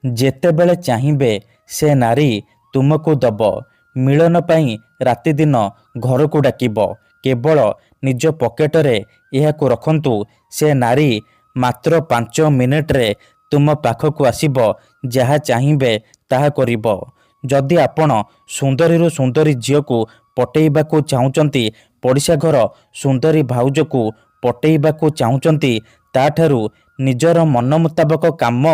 ଯେତେବେଳେ ଚାହିଁବେ ସେ ନାରୀ ତୁମକୁ ଦବ। ମିଳନ ପାଇଁ ରାତିଦିନ ଘରକୁ ଡାକିବ। କେବଳ ନିଜ ପକେଟରେ ଏହାକୁ ରଖନ୍ତୁ। ସେ ନାରୀ ମାତ୍ର 5 ମିନିଟରେ ତୁମ ପାଖକୁ ଆସିବ। ଯାହା ଚାହିଁବେ ତାହା କରିବ। ଯଦି ଆପଣ ସୁନ୍ଦରୀରୁ ସୁନ୍ଦରୀ ଝିଅକୁ ପଟେଇବାକୁ ଚାହୁଁଛନ୍ତି, ପଡ଼ିଶା ଘର ସୁନ୍ଦରୀ ଭାଉଜକୁ ପଟେଇବାକୁ ଚାହୁଁଛନ୍ତି, ତାଠାରୁ ନିଜର ମନ ମୁତାବକ କାମ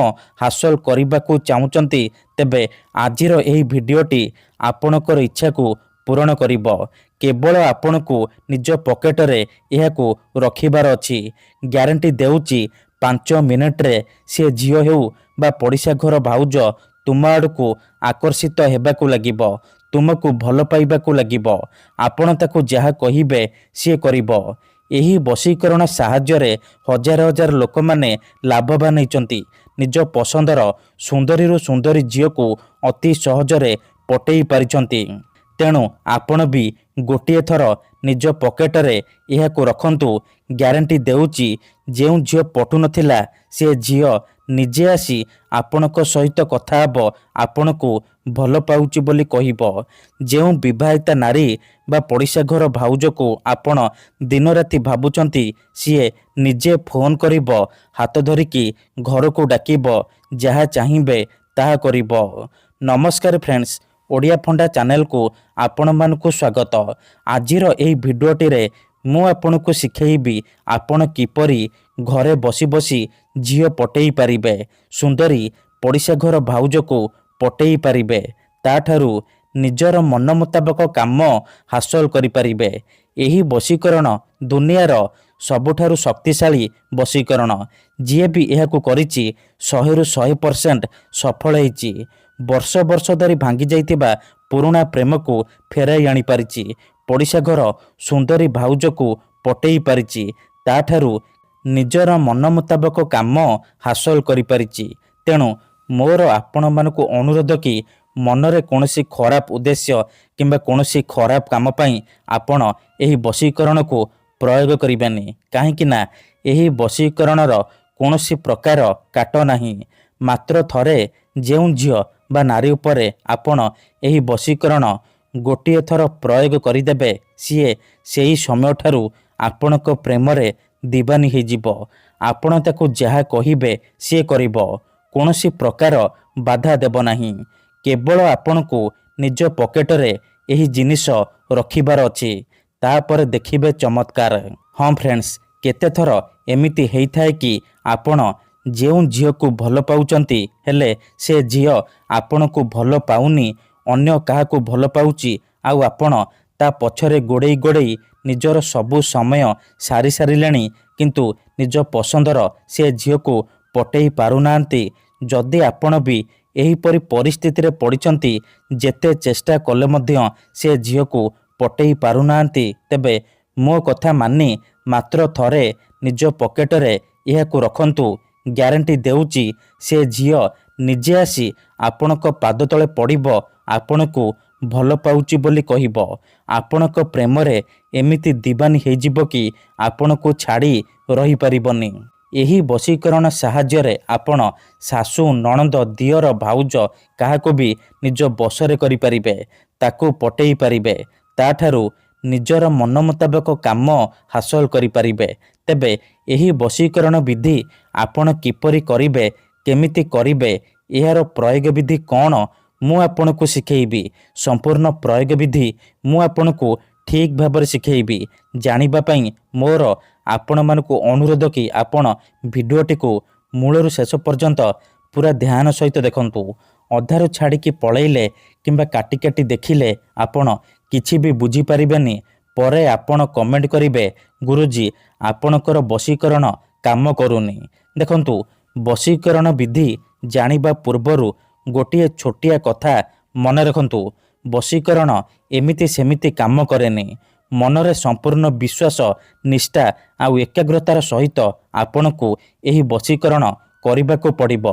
ହାସଲ କରିବାକୁ ଚାହୁଁଛନ୍ତି, ତେବେ ଆଜିର ଏହି ଭିଡ଼ିଓଟି ଆପଣଙ୍କର ଇଚ୍ଛାକୁ ପୂରଣ କରିବ। କେବଳ ଆପଣଙ୍କୁ ନିଜ ପକେଟରେ ଏହାକୁ ରଖିବାର ଅଛି। ଗ୍ୟାରେଣ୍ଟି ଦେଉଛି 5 ମିନିଟରେ ସେ ଝିଅ ହେଉ ବା ପଡ଼ିଶା ଘର ଭାଉଜ ତୁମ ଆଡ଼କୁ ଆକର୍ଷିତ ହେବାକୁ ଲାଗିବ। ତୁମକୁ ଭଲ ପାଇବାକୁ ଲାଗିବ। ଆପଣ ତାକୁ ଯାହା କହିବେ ସିଏ କରିବ। ଏହି ବଶୀକରଣ ସାହାଯ୍ୟରେ ହଜାର ହଜାର ଲୋକମାନେ ଲାଭବାନ ହେଇଛନ୍ତି। ନିଜ ପସନ୍ଦର ସୁନ୍ଦରୀରୁ ସୁନ୍ଦରୀ ଝିଅକୁ ଅତି ସହଜରେ ପଟେଇ ପାରିଛନ୍ତି। ତେଣୁ ଆପଣ ବି ଗୋଟିଏ ଥର ନିଜ ପକେଟରେ ଏହାକୁ ରଖନ୍ତୁ। ଗ୍ୟାରେଣ୍ଟି ଦେଉଛି ଯେଉଁ ଝିଅ ପଟୁନଥିଲା ସେ ଝିଅ ନିଜେ ଆସି ଆପଣଙ୍କ ସହିତ କଥା ହେବ, ଆପଣଙ୍କୁ ଭଲ ପାଉଛି ବୋଲି କହିବ। ଯେଉଁ ବିବାହିତା ନାରୀ ବା ପଡ଼ିଶା ଘର ଭାଉଜକୁ ଆପଣ ଦିନରାତି ଭାବୁଛନ୍ତି, ସିଏ ନିଜେ ଫୋନ୍ କରିବ, ହାତ ଧରିକି ଘରକୁ ଡାକିବ, ଯାହା ଚାହିଁବେ ତାହା କରିବ। ନମସ୍କାର ଫ୍ରେଣ୍ଡସ୍, ଓଡ଼ିଆ ଫଣ୍ଡା ଚ୍ୟାନେଲକୁ ଆପଣମାନଙ୍କୁ ସ୍ୱାଗତ। ଆଜିର ଏହି ଭିଡ଼ିଓଟିରେ ମୁଁ ଆପଣଙ୍କୁ ଶିଖେଇବି ଆପଣ କିପରି ଘରେ ବସି ବସି ଝିଅ ପଟେଇ ପାରିବେ, ସୁନ୍ଦରୀ ପଡ଼ିଶା ଘର ଭାଉଜକୁ ପଟେଇ ପାରିବେ, ତାଠାରୁ ନିଜର ମନ ମୁତାବକ କାମ ହାସଲ କରିପାରିବେ। ଏହି ବଶୀକରଣ ଦୁନିଆର ସବୁଠାରୁ ଶକ୍ତିଶାଳୀ ବଶୀକରଣ। ଯିଏ ବି ଏହାକୁ କରିଛି 100ରୁ 100% ସଫଳ ହେଇଛି। ବର୍ଷ ବର୍ଷ ଧରି ଭାଙ୍ଗି ଯାଇଥିବା ପୁରୁଣା ପ୍ରେମକୁ ଫେରାଇ ଆଣିପାରିଛି। ପଡ଼ିଶା ଘର ସୁନ୍ଦରୀ ଭାଉଜକୁ ପଟେଇ ପାରିଛି, ତାଠାରୁ ନିଜର ମନ ମୁତାବକ କାମ ହାସଲ କରିପାରିଛି। ତେଣୁ ମୋର ଆପଣମାନଙ୍କୁ ଅନୁରୋଧ କି ମନରେ କୌଣସି ଖରାପ ଉଦ୍ଦେଶ୍ୟ କିମ୍ବା କୌଣସି ଖରାପ କାମ ପାଇଁ ଆପଣ ଏହି ବଶୀକରଣକୁ ପ୍ରୟୋଗ କରିବେନି। କାହିଁକି ନା ଏହି ବଶୀକରଣର କୌଣସି ପ୍ରକାର କାଟ ନାହିଁ। ମାତ୍ର ଥରେ ଯେଉଁ ଝିଅ ବା ନାରୀ ଉପରେ ଆପଣ ଏହି ବଶୀକରଣ ଗୋଟିଏ ଥର ପ୍ରୟୋଗ କରିଦେବେ, ସିଏ ସେହି ସମୟଠାରୁ ଆପଣଙ୍କ ପ୍ରେମରେ ଦିବାନୀ ହେଇଯିବ। ଆପଣ ତାକୁ ଯାହା କହିବେ ସିଏ କରିବ। କୌଣସି ପ୍ରକାର ବାଧା ଦେବ ନାହିଁ। କେବଳ ଆପଣଙ୍କୁ ନିଜ ପକେଟରେ ଏହି ଜିନିଷ ରଖିବାର ଅଛି। ତାପରେ ଦେଖିବେ ଚମତ୍କାର। ହଁ ଫ୍ରେଣ୍ଡସ୍, କେତେଥର ଏମିତି ହେଇଥାଏ କି ଆପଣ ଯେଉଁ ଝିଅକୁ ଭଲ ପାଉଛନ୍ତି, ହେଲେ ସେ ଝିଅ ଆପଣଙ୍କୁ ଭଲ ପାଉନି, ଅନ୍ୟ କାହାକୁ ଭଲ ପାଉଛି, ଆଉ ଆପଣ ତା ପଛରେ ଗୋଡ଼େଇ ଗୋଡ଼େଇ ନିଜର ସବୁ ସମୟ ସାରି ସାରିଲେଣି, କିନ୍ତୁ ନିଜ ପସନ୍ଦର ସେ ଝିଅକୁ ପଟେଇ ପାରୁନାହାନ୍ତି। ଯଦି ଆପଣ ବି ଏହିପରି ପରିସ୍ଥିତିରେ ପଡ଼ିଛନ୍ତି, ଯେତେ ଚେଷ୍ଟା କଲେ ମଧ୍ୟ ସେ ଝିଅକୁ ପଟେଇ ପାରୁନାହାନ୍ତି, ତେବେ ମୋ କଥା ମାନି ମାତ୍ର ଥରେ ନିଜ ପକେଟରେ ଏହାକୁ ରଖନ୍ତୁ। ଗ୍ୟାରେଣ୍ଟି ଦେଉଛି ସେ ଝିଅ ନିଜେ ଆସି ଆପଣଙ୍କ ପାଦ ତଳେ ପଡ଼ିବ, ଆପଣଙ୍କୁ ଭଲ ପାଉଛି ବୋଲି କହିବ। ଆପଣଙ୍କ ପ୍ରେମରେ ଏମିତି ଦିବାନୀ ହେଇଯିବ କି ଆପଣଙ୍କୁ ଛାଡ଼ି ରହିପାରିବନି। ଏହି ବଶୀକରଣ ସାହାଯ୍ୟରେ ଆପଣ ଶାଶୁ, ନଣନ୍ଦ, ଦିଅର, ଭାଉଜ କାହାକୁ ବି ନିଜ ବଶରେ କରିପାରିବେ, ତାକୁ ପଟେଇ ପାରିବେ, ତାଠାରୁ ନିଜର ମନ ମୁତାବକ କାମ ହାସଲ କରିପାରିବେ। ତେବେ ଏହି ବଶୀକରଣ ବିଧି ଆପଣ କିପରି କରିବେ, କେମିତି କରିବେ, ଏହାର ପ୍ରୟୋଗ ବିଧି କ'ଣ, ମୁଁ ଆପଣଙ୍କୁ ଶିଖେଇବି। ସମ୍ପୂର୍ଣ୍ଣ ପ୍ରୟୋଗ ବିଧି ମୁଁ ଆପଣଙ୍କୁ ଠିକ୍ ଭାବରେ ଶିଖେଇବି। ଜାଣିବା ପାଇଁ ମୋର ଆପଣମାନଙ୍କୁ ଅନୁରୋଧ କି ଆପଣ ଭିଡ଼ିଓଟିକୁ ମୂଳରୁ ଶେଷ ପର୍ଯ୍ୟନ୍ତ ପୁରା ଧ୍ୟାନ ସହିତ ଦେଖନ୍ତୁ। ଅଧାରୁ ଛାଡ଼ିକି ପଳେଇଲେ କିମ୍ବା କାଟି କାଟି ଦେଖିଲେ ଆପଣ କିଛି ବି ବୁଝିପାରିବେନି। ପରେ ଆପଣ କମେଣ୍ଟ କରିବେ, ଗୁରୁଜୀ ଆପଣଙ୍କର ବଶୀକରଣ କାମ କରୁନି। ଦେଖନ୍ତୁ, ବଶୀକରଣ ବିଧି ଜାଣିବା ପୂର୍ବରୁ ଗୋଟିଏ ଛୋଟିଆ କଥା ମନେ ରଖନ୍ତୁ। ବଶୀକରଣ ଏମିତି ସେମିତି କାମ କରେନି। ମନରେ ସମ୍ପୂର୍ଣ୍ଣ ବିଶ୍ୱାସ, ନିଷ୍ଠା ଆଉ ଏକାଗ୍ରତାର ସହିତ ଆପଣଙ୍କୁ ଏହି ବଶୀକରଣ କରିବାକୁ ପଡ଼ିବ।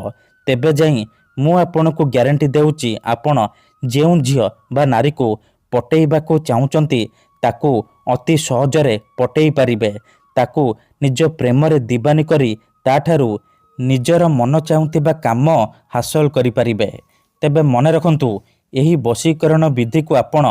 ତେବେ ଯାଇ ମୁଁ ଆପଣଙ୍କୁ ଗ୍ୟାରେଣ୍ଟି ଦେଉଛି ଆପଣ ଯେଉଁ ଝିଅ ବା ନାରୀକୁ ପଟେଇବାକୁ ଚାହୁଁଛନ୍ତି, ତାକୁ ଅତି ସହଜରେ ପଟେଇ ପାରିବେ। ତାକୁ ନିଜ ପ୍ରେମରେ ଦିବାନୀ କରି ତାଠାରୁ ନିଜର ମନ ଚାହୁଁଥିବା କାମ ହାସଲ କରିପାରିବେ। ତେବେ ମନେ ରଖନ୍ତୁ, ଏହି ବଶୀକରଣ ବିଧିକୁ ଆପଣ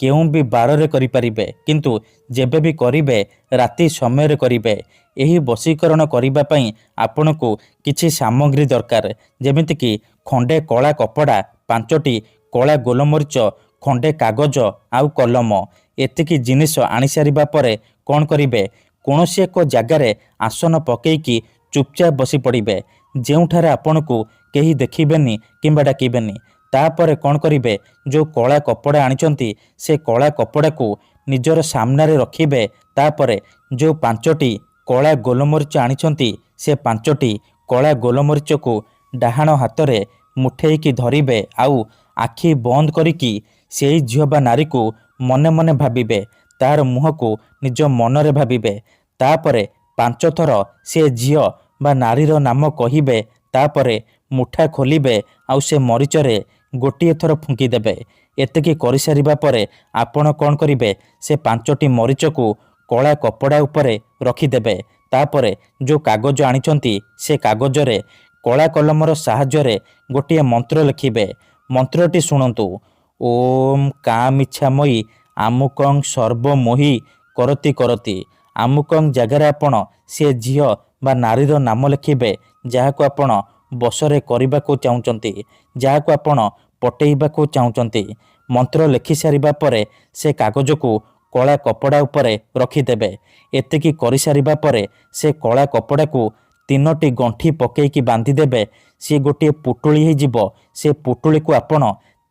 କେଉଁ ବି ବାରରେ କରିପାରିବେ, କିନ୍ତୁ ଯେବେ ବି କରିବେ ରାତି ସମୟରେ କରିବେ। ଏହି ବଶୀକରଣ କରିବା ପାଇଁ ଆପଣଙ୍କୁ କିଛି ସାମଗ୍ରୀ ଦରକାର, ଯେମିତିକି ଖଣ୍ଡେ କଳା କପଡ଼ା, 5ଟି କଳା ଗୋଲମରିଚ, ଖଣ୍ଡେ କାଗଜ ଆଉ କଲମ। ଏତିକି ଜିନିଷ ଆଣିସାରିବା ପରେ କ'ଣ କରିବେ, କୌଣସି ଏକ ଜାଗାରେ ଆସନ ପକାଇକି ଚୁପଚାପ ବସି ପଡ଼ିବେ, ଯେଉଁଠାରେ ଆପଣଙ୍କୁ କେହି ଦେଖିବେନି କିମ୍ବା ଡାକିବେନି। ତାପରେ କ'ଣ କରିବେ, ଯେଉଁ କଳା କପଡ଼ା ଆଣିଛନ୍ତି ସେ କଳା କପଡ଼ାକୁ ନିଜର ସାମ୍ନାରେ ରଖିବେ। ତାପରେ ଯେଉଁ 5ଟି କଳା ଗୋଲମରିଚ ଆଣିଛନ୍ତି ସେ 5ଟି କଳା ଗୋଲମରିଚକୁ ଡାହାଣ ହାତରେ ମୁଠେଇକି ଧରିବେ, ଆଉ ଆଖି ବନ୍ଦ କରିକି ସେଇ ଝିଅ ବା ନାରୀକୁ ମନେ ମନେ ଭାବିବେ। ତାର ମୁହଁକୁ ନିଜ ମନରେ ଭାବିବେ। ତାପରେ 5 ଥର ସେ ଝିଅ ବା ନାରୀର ନାମ କହିବେ। ତାପରେ ମୁଠା ଖୋଲିବେ ଆଉ ସେ ମରିଚରେ ଗୋଟିଏ ଥର ଫୁଙ୍କିଦେବେ। ଏତିକି କରିସାରିବା ପରେ ଆପଣ କ'ଣ କରିବେ, ସେ 5ଟି ମରିଚକୁ କଳା କପଡ଼ା ଉପରେ ରଖିଦେବେ। ତାପରେ ଯେଉଁ କାଗଜ ଆଣିଛନ୍ତି ସେ କାଗଜରେ କଳା କଲମର ସାହାଯ୍ୟରେ ଗୋଟିଏ ମନ୍ତ୍ର ଲେଖିବେ। ମନ୍ତ୍ରଟି ଶୁଣନ୍ତୁ। ଓମ୍ କାମିଚ୍ଛାମୟୀ ଆମୁକଂ ସର୍ବମୋହି କରତି କରତି। ଆମୁକଂ ଜାଗାରେ ଆପଣ ସେ ଝିଅ ବା ନାରୀର ନାମ ଲେଖିବେ, ଯାହାକୁ ଆପଣ ବଶରେ କରିବାକୁ ଚାହୁଁଛନ୍ତି, ଯାହାକୁ ଆପଣ ପଟେଇବାକୁ ଚାହୁଁଛନ୍ତି। ମନ୍ତ୍ର ଲେଖିସାରିବା ପରେ ସେ କାଗଜକୁ କଳା କପଡ଼ା ଉପରେ ରଖିଦେବେ। ଏତିକି କରିସାରିବା ପରେ ସେ କଳା କପଡ଼ାକୁ 3ଟି ଗଣ୍ଠି ପକେଇକି ବାନ୍ଧିଦେବେ। ସିଏ ଗୋଟିଏ ପୁଟୁଳି ହେଇଯିବ। ସେ ପୁଟୁଳିକୁ ଆପଣ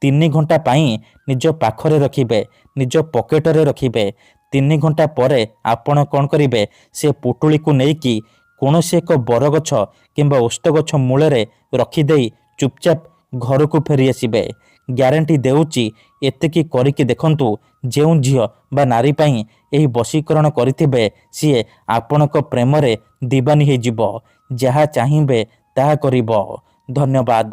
3 ଘଣ୍ଟା ପାଇଁ ନିଜ ପାଖରେ ରଖିବେ, ନିଜ ପକେଟରେ ରଖିବେ। 3 ଘଣ୍ଟା ପରେ ଆପଣ କ'ଣ କରିବେ, ସେ ପୁଟୁଳିକୁ ନେଇକି କୌଣସି ଏକ ବରଗଛ କିମ୍ବା ଓସ୍ତ ଗଛ ମୂଳରେ ରଖିଦେଇ ଚୁପଚାପ ଘରକୁ ଫେରିଆସିବେ। ଗ୍ୟାରେଣ୍ଟି ଦେଉଛି, ଏତିକି କରିକି ଦେଖନ୍ତୁ, ଯେଉଁ ଝିଅ ବା ନାରୀ ପାଇଁ ଏହି ବଶୀକରଣ କରିଥିବେ ସିଏ ଆପଣଙ୍କ ପ୍ରେମରେ ଦିବାନୀ ହେଇଯିବ। ଯାହା ଚାହିଁବେ ତାହା କରିବ। ଧନ୍ୟବାଦ।